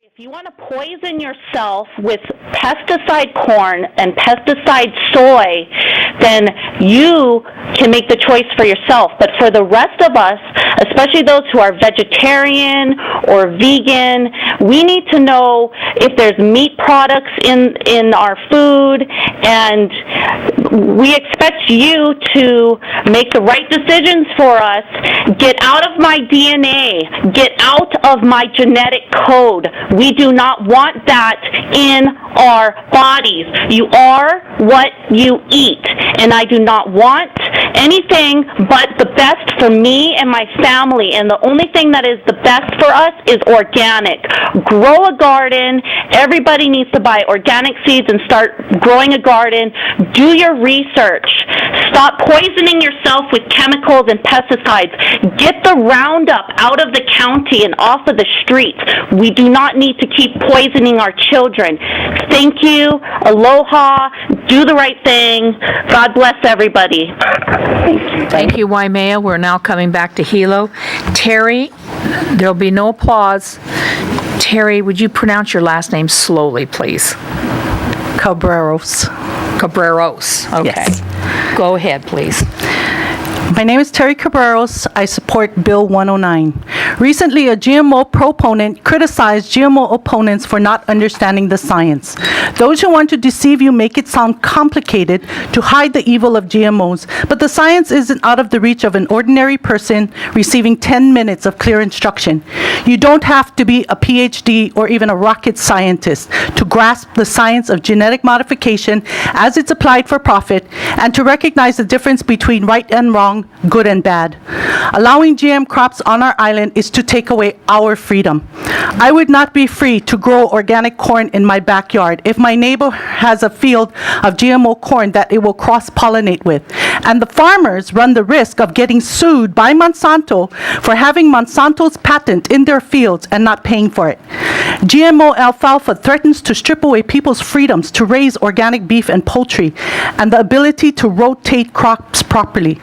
If you want to poison yourself with pesticide corn and pesticide soy, then you can make the choice for yourself. But for the rest of us, especially those who are vegetarian or vegan, we need to know if there's meat products in our food, and we expect you to make the right decisions for us. Get out of my DNA. Get out of my genetic code. We do not want that in our bodies. You are what you eat, and I do not want anything but the best for me and my family, and the only thing that is the best for us is organic. Grow a garden. Everybody needs to buy organic seeds and start growing a garden. Do your research. Stop poisoning yourself with chemicals and pesticides. Get the Roundup out of the county and off of the streets. We do not need to keep poisoning our children. Thank you. Aloha. Do the right thing. God bless everybody. Thank you, Waimea. We're now coming back to Hilo. Terry, there'll be no applause. Terry, would you pronounce your last name slowly, please? Cabreros. Cabreros. Okay. Yes. Go ahead, please. My name is Terry Cabreros. I support Bill 109. Recently, a GMO proponent criticized GMO opponents for not understanding the science. Those who want to deceive you make it sound complicated to hide the evil of GMOs, but the science isn't out of the reach of an ordinary person receiving 10 minutes of clear instruction. You don't have to be a PhD or even a rocket scientist to grasp the science of genetic modification as it's applied for profit and to recognize the difference between right and wrong, good and bad. Allowing GM crops on our island is to take away our freedom. I would not be free to grow organic corn in my backyard if my neighbor has a field of GMO corn that it will cross-pollinate with. And the farmers run the risk of getting sued by Monsanto for having Monsanto's patent in their fields and not paying for it. GMO alfalfa threatens to strip away people's freedoms to raise organic beef and poultry and the ability to rotate crops properly.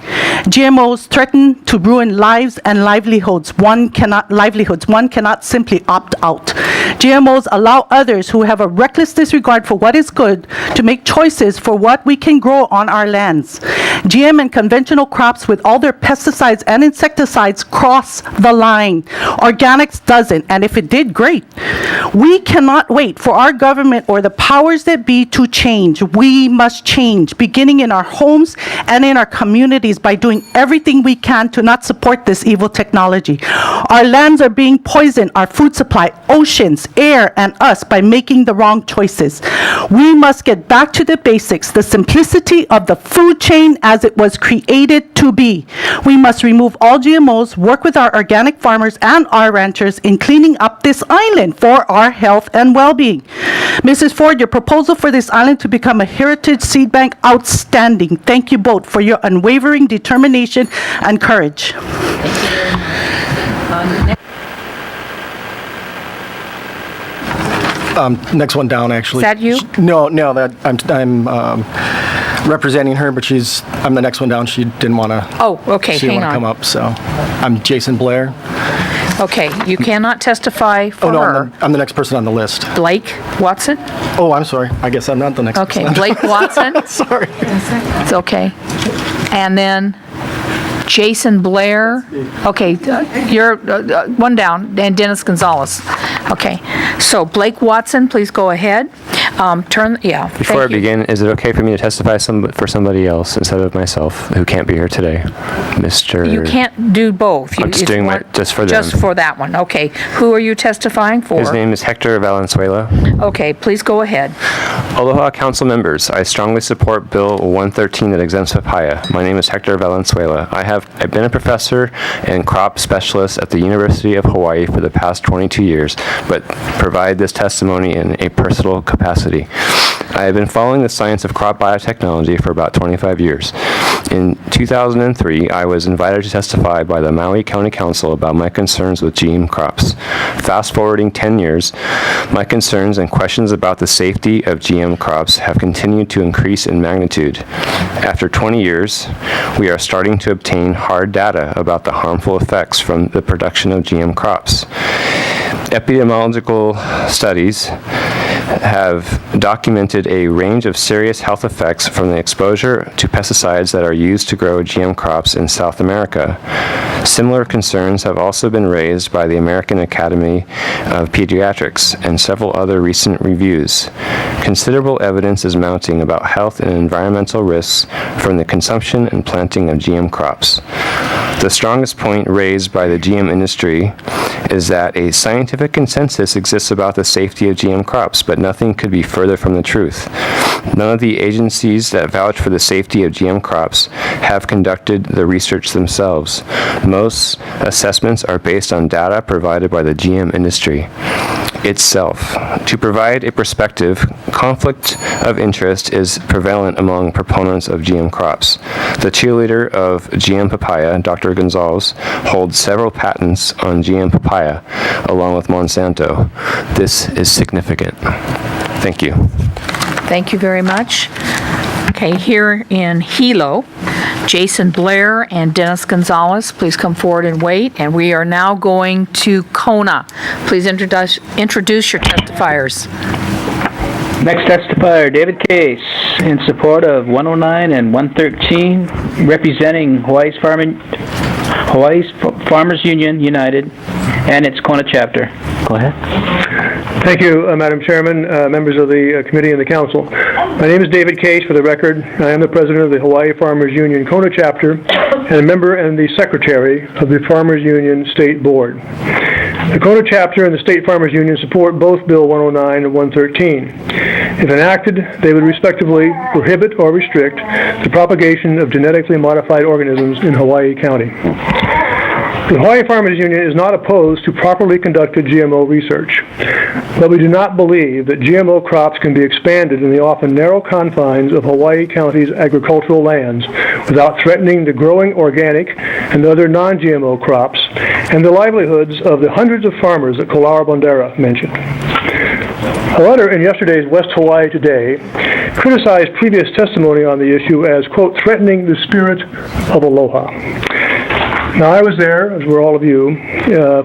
GMOs threaten to ruin lives and livelihoods. One cannot simply opt out. GMOs allow others who have a reckless disregard for what is good to make choices for what we can grow on our lands. GM and conventional crops with all their pesticides and insecticides cross the line. Organics doesn't, and if it did, great. We cannot wait for our government or the powers that be to change. We must change, beginning in our homes and in our communities by doing everything we can to not support this evil technology. Our lands are being poisoned, our food supply, oceans, air, and us by making the wrong choices. We must get back to the basics, the simplicity of the food chain as it was created to be. We must remove all GMOs, work with our organic farmers and our ranchers in cleaning up this island for our health and well-being. Mrs. Ford, your proposal for this island to become a heritage seed bank, outstanding. Thank you both for your unwavering determination and courage. Next one down, actually. Is that you? No, that I'm representing her, but I'm the next one down. She didn't want to. Oh, okay, She didn't hang want to on. come up, so I'm Jason Blair. Okay, you cannot testify for Oh no, her. I'm the next person on the list. Blake Watson? Oh, I'm sorry. I guess I'm not the next Okay, person. Blake Watson? Sorry. It's okay. And then Jason Blair. Okay, you're one down, and Dennis Gonzalez. Okay, so Blake Watson, please go ahead. Before I begin, is it okay for me to testify for somebody else instead of myself who can't be here today? Mr. You can't do both. I'm just doing just for them. Just for that one, okay. Who are you testifying for? His name is Hector Valenzuela. Okay, please go ahead. Aloha Council members, I strongly support Bill 113 that exempts papaya. My name is Hector Valenzuela. I've been a professor and crop specialist at the University of Hawaii for the past 22 years, but provide this testimony in a personal capacity. I have been following the science of crop biotechnology for about 25 years. In 2003, I was invited to testify by the Maui County Council about my concerns with GM crops. Fast forwarding 10 years, my concerns and questions about the safety of GM crops have continued to increase in magnitude. After 20 years, we are starting to obtain hard data about the harmful effects from the production of GM crops. Epidemiological studies have documented a range of serious health effects from the exposure to pesticides that are used to grow GM crops in South America. Similar concerns have also been raised by the American Academy of Pediatrics and several other recent reviews. Considerable evidence is mounting about health and environmental risks from the consumption and planting of GM crops. The strongest point raised by the GM industry is that a scientific consensus exists about the safety of GM crops, but nothing could be further from the truth. None of the agencies that vouch for the safety of GM crops have conducted the research themselves. Most assessments are based on data provided by the GM industry itself. To provide a perspective, conflict of interest is prevalent among proponents of GM crops. The cheerleader of GM papaya, Dr. Gonzalez, holds several patents on GM papaya, along with Monsanto. This is significant. Thank you. Thank you very much. Okay, here in Hilo, Jason Blair and Dennis Gonzalez, please come forward and wait. And we are now going to Kona. Please introduce your testifiers. Next testifier, David Case, in support of 109 and 113, representing Hawaii's Farmers Union United and its Kona chapter. Go ahead. Thank you, Madam Chairman, members of the committee and the council. My name is David Case, for the record. I am the president of the Hawaii Farmers Union Kona chapter and a member and the secretary of the Farmers Union State Board. The Kona chapter and the State Farmers Union support both Bill 109 and 113. If enacted, they would respectively prohibit or restrict the propagation of genetically modified organisms in Hawaii County. The Hawaii Farmers Union is not opposed to properly conducted GMO research, but we do not believe that GMO crops can be expanded in the often narrow confines of Hawaii County's agricultural lands without threatening the growing organic and other non-GMO crops and the livelihoods of the hundreds of farmers that Kolaura Bondera mentioned. A letter in yesterday's West Hawaii Today criticized previous testimony on the issue as, quote, threatening the spirit of aloha. Now, I was there, as were all of you,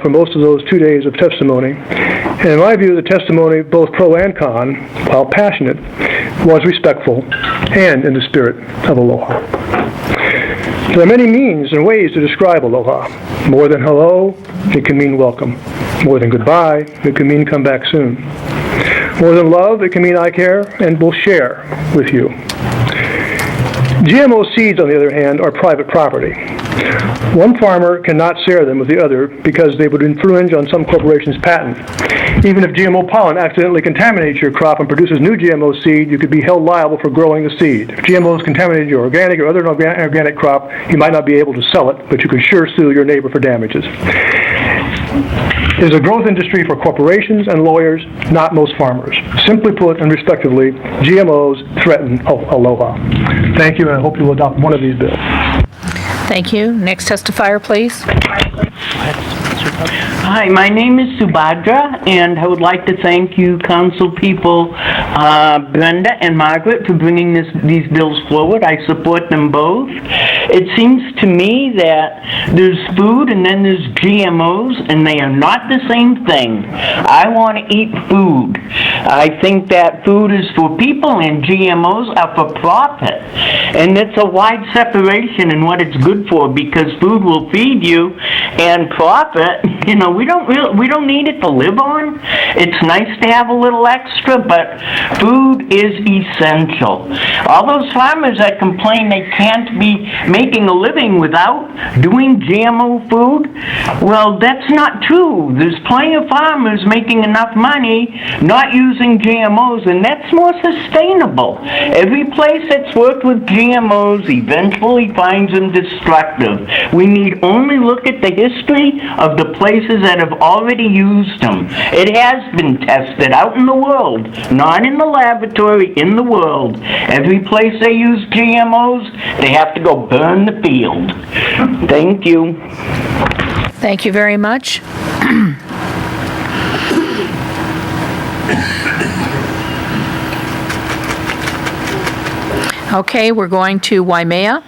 for most of those 2 days of testimony. And in my view, the testimony, both pro and con, while passionate, was respectful and in the spirit of aloha. There are many means and ways to describe aloha. More than hello, it can mean welcome. More than goodbye, it can mean come back soon. More than love, it can mean I care and will share with you. GMO seeds, on the other hand, are private property. One farmer cannot share them with the other because they would infringe on some corporation's patent. Even if GMO pollen accidentally contaminates your crop and produces new GMO seed, you could be held liable for growing the seed. If GMOs contaminated your organic or other organic crop, you might not be able to sell it, but you could sure sue your neighbor for damages. It is a growth industry for corporations and lawyers, not most farmers. Simply put, and respectively, GMOs threaten aloha. Thank you, and I hope you will adopt one of these bills. Thank you. Next testifier, please. Hi, my name is Subhadra, and I would like to thank you, council people, Brenda and Margaret, for bringing these bills forward. I support them both. It seems to me that there's food and then there's GMOs, and they are not the same thing. I want to eat food. I think that food is for people and GMOs are for profit. And it's a wide separation in what it's good for, because food will feed you, and profit, you know, we don't need it to live on. It's nice to have a little extra, but food is essential. All those farmers that complain they can't be making a living without doing GMO food, well, that's not true. There's plenty of farmers making enough money not using GMOs, and that's more sustainable. Every place that's worked with GMOs eventually finds them destructive. We need only look at the history of the places that have already used them. It has been tested out in the world, not in the laboratory, in the world. Every place they use GMOs, they have to go burn the field. Thank you. Thank you very much. Okay, we're going to Waimea.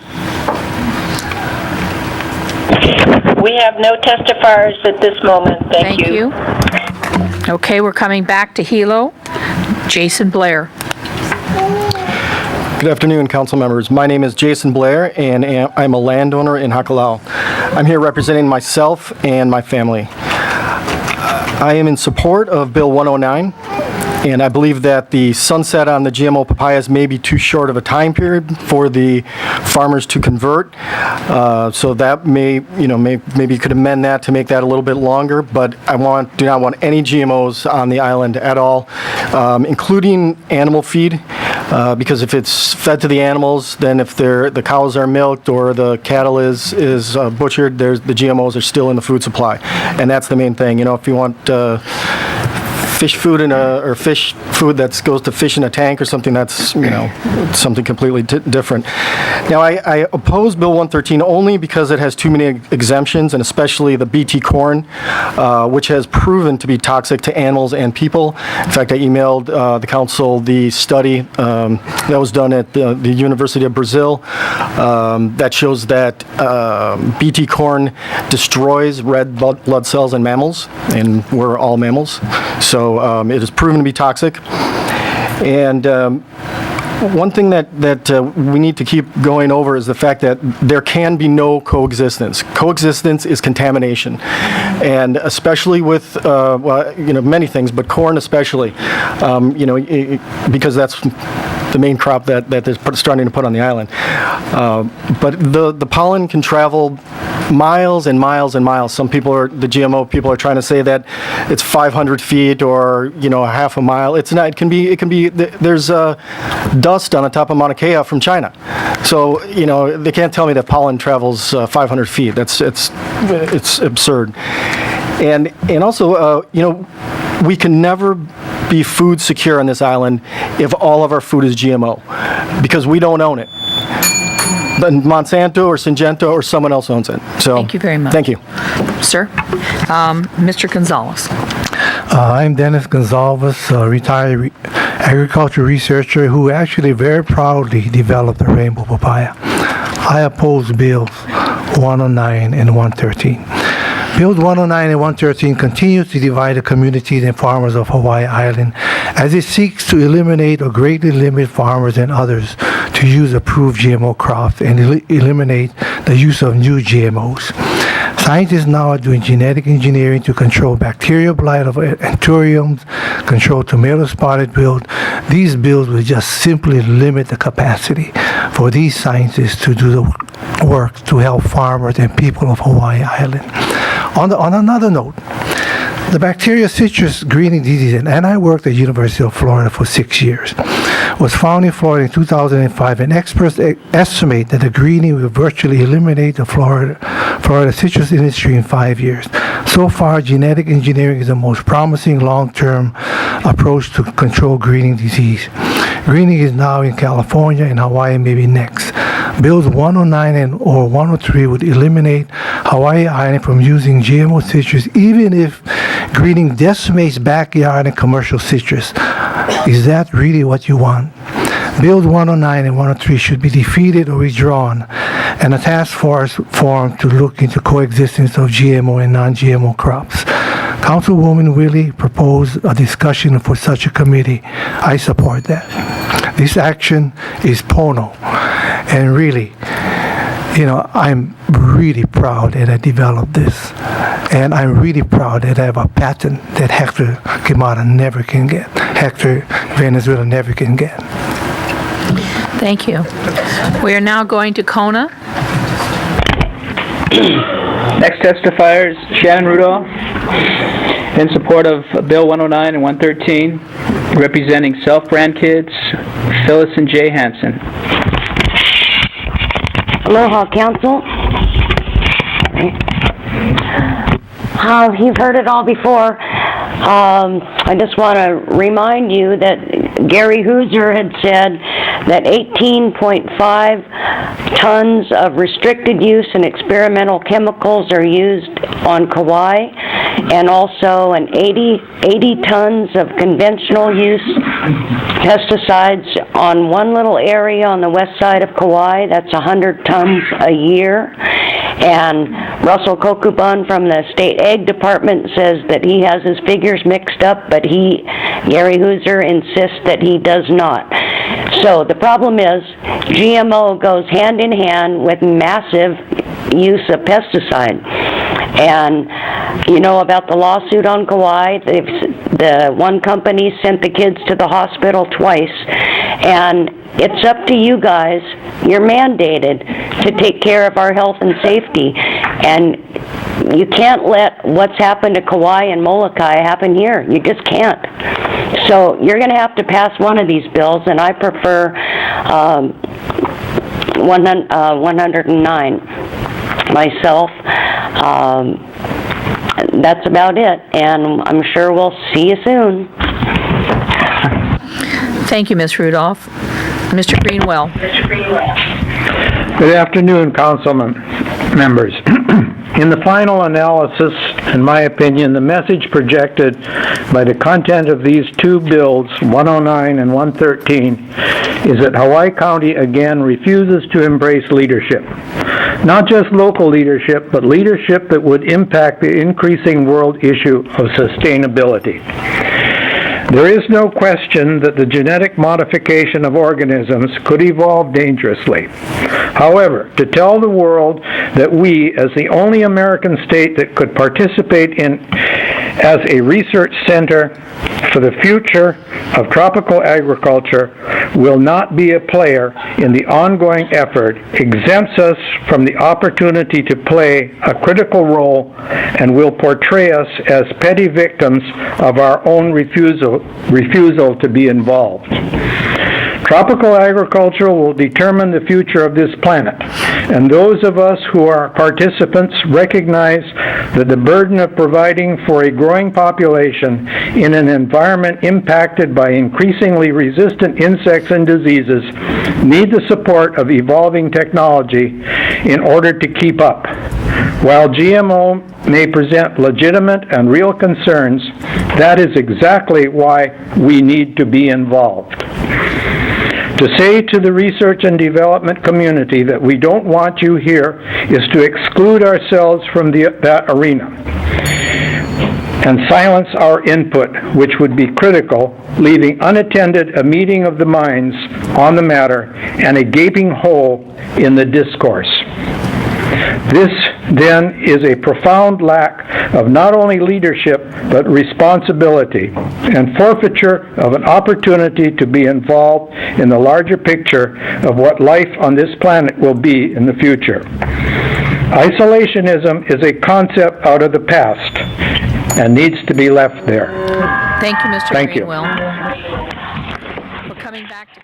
We have no testifiers at this moment. Thank you. Thank you. Okay, we're coming back to Hilo. Jason Blair. Good afternoon, council members. My name is Jason Blair, and I'm a landowner in Hakalau. I'm here representing myself and my family. I am in support of Bill 109, and I believe that the sunset on the GMO papayas may be too short of a time period for the farmers to convert. So that maybe you could amend that to make that a little bit longer, but do not want any GMOs on the island at all, including animal feed. Because if it's fed to the animals, then if the cows are milked or the cattle is butchered, the GMOs are still in the food supply, and that's the main thing. If you want fish food or fish food that goes to fish in a tank or something, that's something completely different. Now I oppose Bill 113 only because it has too many exemptions, and especially the BT corn, which has proven to be toxic to animals and people. In fact, I emailed the council the study that was done at the University of Brazil that shows that BT corn destroys red blood cells in mammals, and we're all mammals. So it is proven to be toxic. And one thing that we need to keep going over is the fact that there can be no coexistence. Coexistence is contamination, and especially with many things, but corn especially, because that's the main crop that they're starting to put on the island. But the pollen can travel miles and miles and miles. The GMO people are trying to say that it's 500 feet or half a mile. It's not. It can be. There's dust on the top of Mauna Kea from China, so they can't tell me that pollen travels 500 feet. It's absurd. And also we can never be food secure on this island if all of our food is GMO, because we don't own it. Then Monsanto or Syngenta or someone else owns it. So Thank you very much. Thank you. Sir? Mr. Gonzalez. I'm Dennis Gonzalez, a retired agriculture researcher who actually very proudly developed the rainbow papaya. I oppose Bills 109 and 113. Bills 109 and 113 continues to divide the communities and farmers of Hawaii Island as it seeks to eliminate or greatly limit farmers and others to use approved GMO crops and eliminate the use of new GMOs. Scientists now are doing genetic engineering to control bacterial blight of anthuriums, control tomato spotted wilt. These bills will just simply limit the capacity for these scientists to do the work to help farmers and people of Hawaii Island. On another note, the bacteria citrus greening disease, and I worked at the University of Florida for 6 years, was found in Florida in 2005, and experts estimate that the greening will virtually eliminate the Florida citrus industry in 5 years. So far, genetic engineering is the most promising long-term approach to control greening disease. Greening is now in California, and Hawaii may be next. Bills 109 or 103 would eliminate Hawaii Island from using GMO citrus, even if greening decimates backyard and commercial citrus. Is that really what you want? Bills 109 and 103 should be defeated or withdrawn, and a task force formed to look into coexistence of GMO and non-GMO crops. Councilwoman Willie proposed a discussion for such a committee. I support that. This action is Pono, and really, I'm really proud that I developed this, and I'm really proud that I have a patent that Hector Quimada never can get, Hector Venezuela never can get. Thank you. We are now going to Kona. Next testifier is Shannon Rudolph, in support of Bill 109 and 113, representing Self-Brand Kids, Phyllis and Jay Hansen. Aloha, Council. You've heard it all before. I just want to remind you that Gary Hooser had said that 18.5 tons of restricted use and experimental chemicals are used on Kauai, and also 80 tons of conventional use pesticides on one little area on the west side of Kauai. That's 100 tons a year. And Russell Kokubun from the State Ag Department says that he has his figures mixed up, but Gary Hooser insists that he does not. So the problem is GMO goes hand in hand with massive use of pesticide. And you know about the lawsuit on Kauai? The one company sent the kids to the hospital twice, and it's up to you guys. You're mandated to take care of our health and safety, and you can't let what's happened to Kauai and Molokai happen here. You just can't. So you're going to have to pass one of these bills, and I prefer 109 myself. That's about it, and I'm sure we'll see you soon. Thank you, Ms. Rudolph. Mr. Greenwell. Good afternoon, councilman members. In the final analysis, in my opinion, the message projected by the content of these two bills, 109 and 113, is that Hawaii County again refuses to embrace leadership. Not just local leadership, but leadership that would impact the increasing world issue of sustainability. There is no question that the genetic modification of organisms could evolve dangerously. However, to tell the world that we, as the only American state that could participate as a research center for the future of tropical agriculture, will not be a player in the ongoing effort, exempts us from the opportunity to play a critical role, and will portray us as petty victims of our own refusal to be involved. Tropical agriculture will determine the future of this planet, and those of us who are participants recognize that the burden of providing for a growing population in an environment impacted by increasingly resistant insects and diseases need the support of evolving technology in order to keep up. While GMO may present legitimate and real concerns, that is exactly why we need to be involved. To say to the research and development community that we don't want you here is to exclude ourselves from that arena and silence our input, which would be critical, leaving unattended a meeting of the minds on the matter and a gaping hole in the discourse. This, then, is a profound lack of not only leadership, but responsibility, and forfeiture of an opportunity to be involved in the larger picture of what life on this planet will be in the future. Isolationism is a concept out of the past and needs to be left there. Thank you, Mr. Thank you. Greenwell. We're coming back to